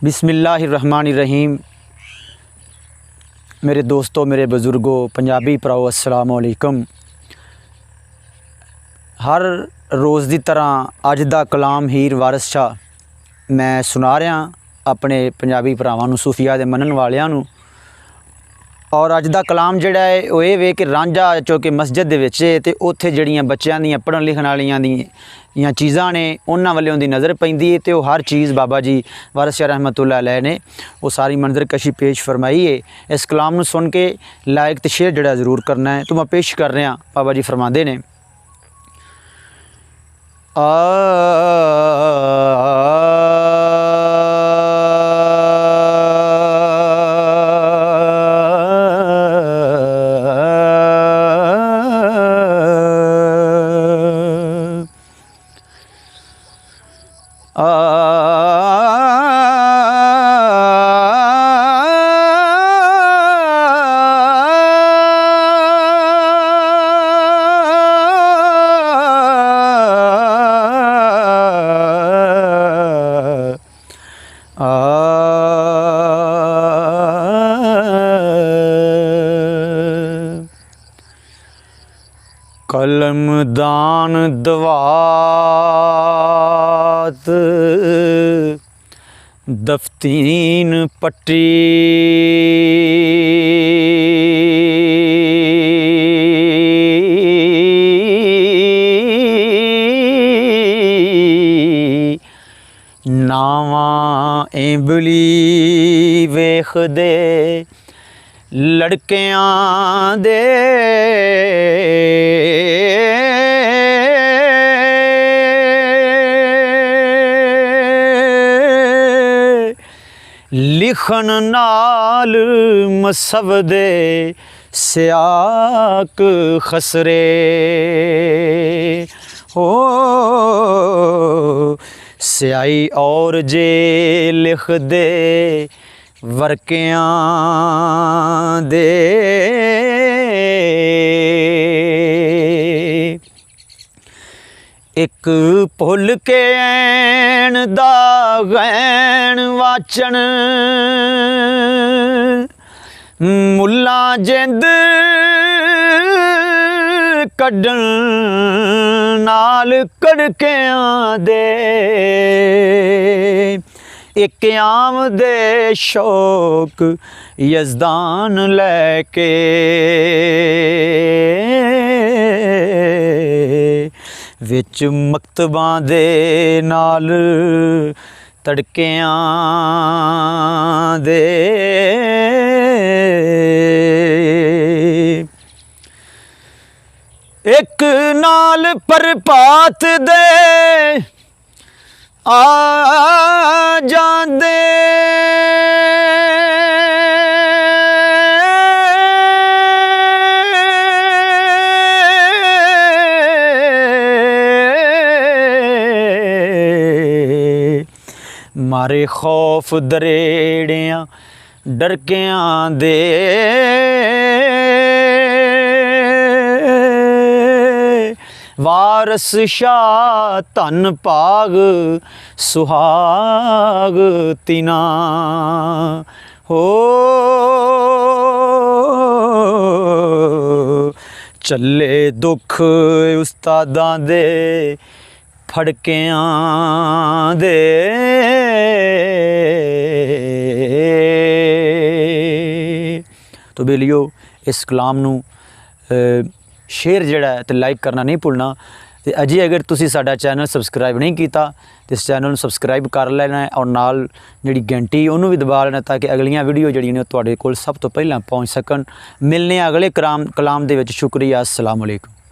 बिस्मिल्लाहिर्रहमानिर्रहीम। मेरे दोस्तों, मेरे बुज़ुर्गों, पंजाबी भराओ, अस्सलाम वालेकुम। हर रोज़ की तरह अज दा कलाम हीर वारिस शाह मैं सुना रहा अपने पंजाबी भरावां नूं, सूफिया दे मनन वालियां नूं। और अज दा कलाम जिहड़ा है वो ये वे कि रांझा चौके मस्जिद दे विच ते उत्थे जिहड़ियां बच्चों दी पढ़न लिखण वालियां दी चीज़ां ने उन्हां वालों दी नज़र पैंदी है। तो हर चीज़ बाबा जी वारिस शाह रहमतुल्लाह अलैह ने वो सारी मंजर कशी पेश फरमाई है। इस कलाम नूं सुन के लाइक ते शेयर जिहड़ा जरूर करना है। तो मैं पेश कर रहा बाबा जी फरमाते ने कलमदान दवात दफ्तीन पट्टी नावा एंबली वेख दे लड़कियां दे लिखन नाल मसवदे सियाक खसरे हो स्याई और जे लिख दे वर्कियां दे एक भुल के ऐन दा गैन वाचन मुल्ला जिंद कड्डन नाल कड़कियां दे एक आम दे शौक यज़दान लैके विच मकतबां दे नाल तड़कियां दे एक नाल प्रभात दे आ जांदे मारे खौफ दरेड़ियां डरकियां दे वारिस शाह धन भाग सुहाग तिना हो चले दुख उस्तादां दे फड़कियां दे तो बेलियो इस कलाम नूं शेयर जिहड़ा है ते लाइक करना नहीं भुलना। ते अजे अगर तुसी साडा चैनल सबसक्राइब नहीं किया तो इस चैनल सबसक्राइब कर लेना है और नाल जिहड़ी घंटी उन्होंने भी दबा लेना ताकि अगलियां वीडियो जिहड़ियां ने तुहाडे कोल सब तो पहला पहुँच सकन। मिलने अगले कलाम दे विच। शुक्रिया। अस्सलाम वालेकुम।